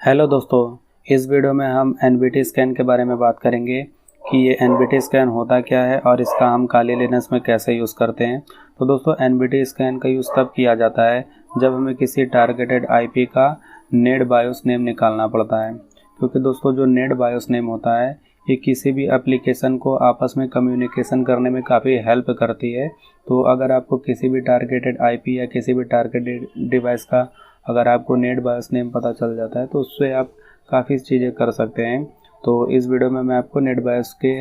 Hello दोस्तों, इस video में हम एनबीटी स्कैन के बारे में बात करेंगे कि ये एनबीटी स्कैन होता क्या है और इसका हम काली लिनक्स में कैसे यूज़ करते हैं। तो दोस्तों, एनबीटी स्कैन का यूज़ तब किया जाता है जब हमें किसी टारगेटेड आईपी का नेट बायोस नेम निकालना पड़ता है, क्योंकि दोस्तों जो नेट बायोस नेम होता है ये किसी भी एप्लीकेशन को आपस में कम्युनिकेशन करने में काफ़ी हेल्प करती है। तो अगर आपको किसी भी टारगेटेड आईपी या किसी भी टारगेटेड डिवाइस का अगर आपको नेट बायोस नेम पता चल जाता है तो उससे आप काफ़ी चीज़ें कर सकते हैं। तो इस वीडियो में मैं आपको नेट बायोस के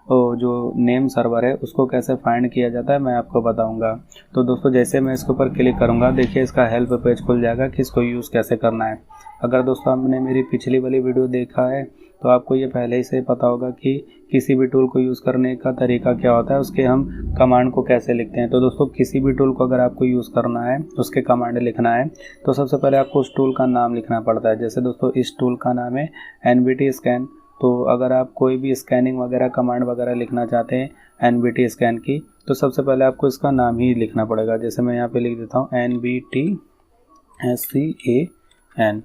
जो नेम सर्वर है उसको कैसे फाइंड किया जाता है मैं आपको बताऊंगा। तो दोस्तों, जैसे मैं इसके ऊपर क्लिक करूंगा, देखिए इसका हेल्प पेज खुल जाएगा कि इसको यूज़ कैसे करना है। अगर दोस्तों आपने मेरी पिछली वाली वीडियो देखा है तो आपको ये पहले ही से पता होगा कि किसी भी टूल को यूज़ करने का तरीका क्या होता है, उसके हम कमांड को कैसे लिखते हैं। तो दोस्तों, किसी भी टूल को अगर आपको यूज़ करना है, उसके कमांड लिखना है, तो सबसे पहले आपको उस टूल का नाम लिखना पड़ता है। जैसे दोस्तों इस टूल का नाम है एनबीटी स्कैन। तो अगर आप कोई भी स्कैनिंग वगैरह कमांड वगैरह लिखना चाहते हैं एनबीटी स्कैन की, तो सबसे पहले आपको इसका नाम ही लिखना पड़ेगा। जैसे मैं यहाँ पे लिख देता हूँ NBT SCAN।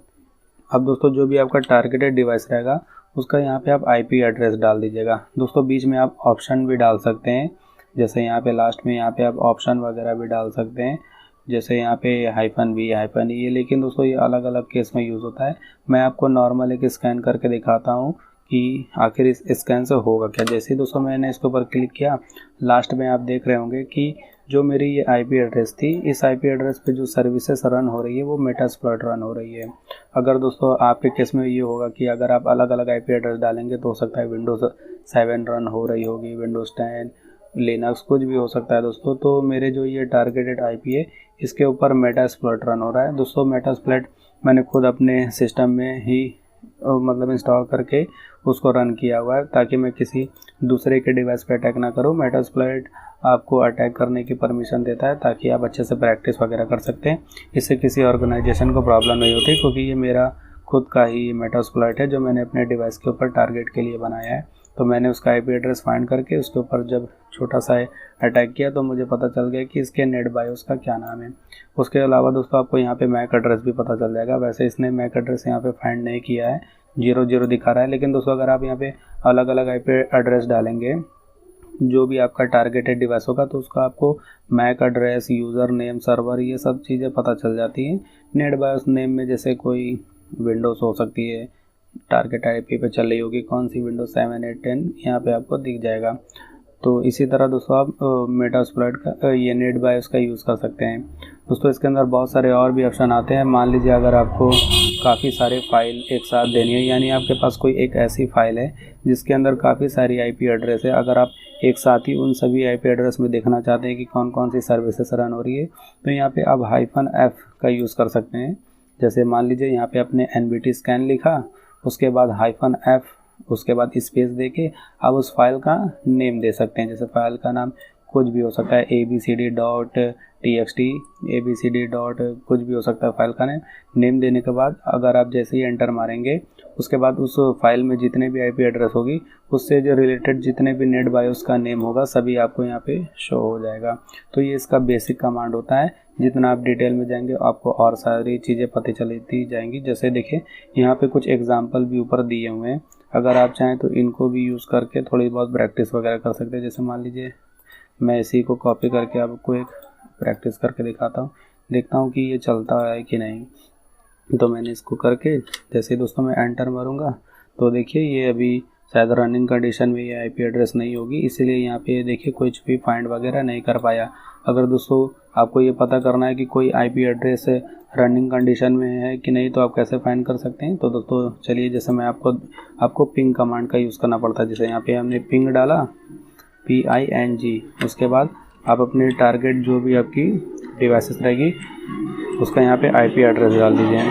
अब दोस्तों, जो भी आपका टारगेटेड डिवाइस रहेगा उसका यहाँ पे आप आईपी एड्रेस डाल दीजिएगा। दोस्तों, बीच में आप ऑप्शन भी डाल सकते हैं, जैसे यहाँ पे लास्ट में यहाँ पे आप ऑप्शन वगैरह भी डाल सकते हैं, जैसे यहाँ पे -V -E। लेकिन दोस्तों ये अलग अलग केस में यूज़ होता है। मैं आपको नॉर्मल एक स्कैन करके दिखाता हूँ कि आखिर इस स्कैन से होगा क्या। जैसे ही दोस्तों मैंने इसके ऊपर क्लिक किया, लास्ट में आप देख रहे होंगे कि जो मेरी ये आईपी एड्रेस थी, इस आईपी एड्रेस पे जो सर्विसेज रन हो रही है वो मेटास्प्लॉइट रन हो रही है। अगर दोस्तों आपके केस में ये होगा कि अगर आप अलग अलग आईपी एड्रेस डालेंगे तो हो सकता है विंडोज़ 7 रन हो रही होगी, विंडोज़ 10, लिनक्स, कुछ भी हो सकता है दोस्तों। तो मेरे जो ये टारगेटेड आईपी है इसके ऊपर मेटास्प्लॉइट रन हो रहा है। दोस्तों, मेटास्प्लॉइट मैंने खुद अपने सिस्टम में ही मतलब इंस्टॉल करके उसको रन किया हुआ है, ताकि मैं किसी दूसरे के डिवाइस पे अटैक ना करूँ। मेटास्प्लॉइट आपको अटैक करने की परमिशन देता है ताकि आप अच्छे से प्रैक्टिस वगैरह कर सकते हैं। इससे किसी ऑर्गेनाइजेशन को प्रॉब्लम नहीं होती, क्योंकि ये मेरा खुद का ही मेटास्प्लॉइट है जो मैंने अपने डिवाइस के ऊपर टारगेट के लिए बनाया है। तो मैंने उसका आईपी एड्रेस फाइंड करके उसके ऊपर जब छोटा सा अटैक किया तो मुझे पता चल गया कि इसके नेट बायोस का क्या नाम है। उसके अलावा दोस्तों आपको यहाँ पे मैक एड्रेस भी पता चल जाएगा। वैसे इसने मैक एड्रेस यहाँ पे फाइंड नहीं किया है, 00 दिखा रहा है। लेकिन दोस्तों अगर आप यहाँ पे अलग अलग आईपी एड्रेस डालेंगे, जो भी आपका टारगेटेड डिवाइस होगा, तो उसका आपको MAC address, user name, server, ये सब चीज़ें पता चल जाती हैं। नेट बायोस नेम में जैसे कोई विंडोज़ हो सकती है, टारगेट आईपी पे चल रही होगी कौन सी, विंडोज 7, 8, 10, यहाँ पे आपको दिख जाएगा। तो इसी तरह दोस्तों आप मेटास्प्लॉइट का ये नेट बायोस का यूज़ कर सकते हैं। दोस्तों इसके अंदर बहुत सारे और भी ऑप्शन आते हैं। मान लीजिए अगर आपको काफ़ी सारे फाइल एक साथ देनी है, यानी आपके पास कोई एक ऐसी फाइल है जिसके अंदर काफ़ी सारी आईपी एड्रेस है, अगर आप एक साथ ही उन सभी आईपी एड्रेस में देखना चाहते हैं कि कौन कौन सी सर्विसेज रन हो रही है, तो यहाँ पे आप -F का यूज़ कर सकते हैं। जैसे मान लीजिए यहाँ पे आपने एनबीटी स्कैन लिखा, उसके बाद -F, उसके बाद स्पेस देके आप उस फाइल का नेम दे सकते हैं। जैसे फाइल का नाम कुछ भी हो सकता है, abcd.txt, abcd. कुछ भी हो सकता है फाइल का नेम देने के बाद अगर आप जैसे ही एंटर मारेंगे, उसके बाद उस फाइल में जितने भी आईपी एड्रेस होगी उससे जो रिलेटेड जितने भी नेट बायोस का नेम होगा सभी आपको यहाँ पे शो हो जाएगा। तो ये इसका बेसिक कमांड होता है। जितना आप डिटेल में जाएंगे आपको और सारी चीज़ें पता चलती जाएंगी। जैसे देखिए यहाँ पे कुछ एग्जांपल भी ऊपर दिए हुए हैं, अगर आप चाहें तो इनको भी यूज़ करके थोड़ी बहुत प्रैक्टिस वगैरह कर सकते हैं। जैसे मान लीजिए मैं इसी को कॉपी करके आपको एक प्रैक्टिस करके दिखाता हूँ, देखता हूँ कि ये चलता है कि नहीं। तो मैंने इसको करके जैसे दोस्तों मैं एंटर मारूंगा तो देखिए ये अभी शायद रनिंग कंडीशन में ये आईपी एड्रेस नहीं होगी, इसलिए यहाँ पे देखिए कुछ भी फाइंड वगैरह नहीं कर पाया। अगर दोस्तों आपको ये पता करना है कि कोई आईपी एड्रेस रनिंग कंडीशन में है कि नहीं तो आप कैसे फाइंड कर सकते हैं। तो दोस्तों चलिए, जैसे मैं आपको पिंग कमांड का यूज़ करना पड़ता है। जैसे यहाँ पे हमने पिंग डाला, PING, उसके बाद आप अपने टारगेट जो भी आपकी डिवाइसेस रहेगी उसका यहाँ पे आईपी एड्रेस डाल दीजिए।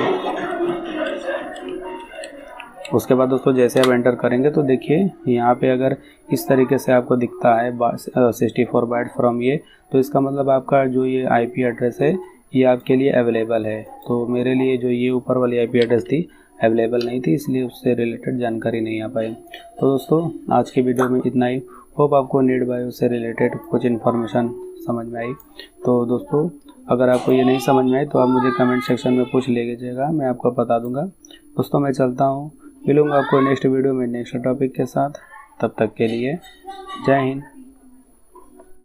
उसके बाद दोस्तों जैसे आप एंटर करेंगे तो देखिए यहाँ पे अगर इस तरीके से आपको दिखता है 64 बाइट फ्रॉम ये, तो इसका मतलब आपका जो ये आईपी एड्रेस है ये आपके लिए अवेलेबल है। तो मेरे लिए जो ये ऊपर वाली आईपी एड्रेस थी अवेलेबल नहीं थी, इसलिए उससे रिलेटेड जानकारी नहीं आ पाई। तो दोस्तों आज की वीडियो में इतना ही। होप आपको नेट बायोस से रिलेटेड कुछ इन्फॉर्मेशन समझ में आई। तो दोस्तों अगर आपको ये नहीं समझ में आई तो आप मुझे कमेंट सेक्शन में पूछ लीजिएगा, मैं आपको बता दूंगा। दोस्तों मैं चलता हूँ, मिलूँगा आपको नेक्स्ट वीडियो में नेक्स्ट टॉपिक के साथ। तब तक के लिए जय हिंद।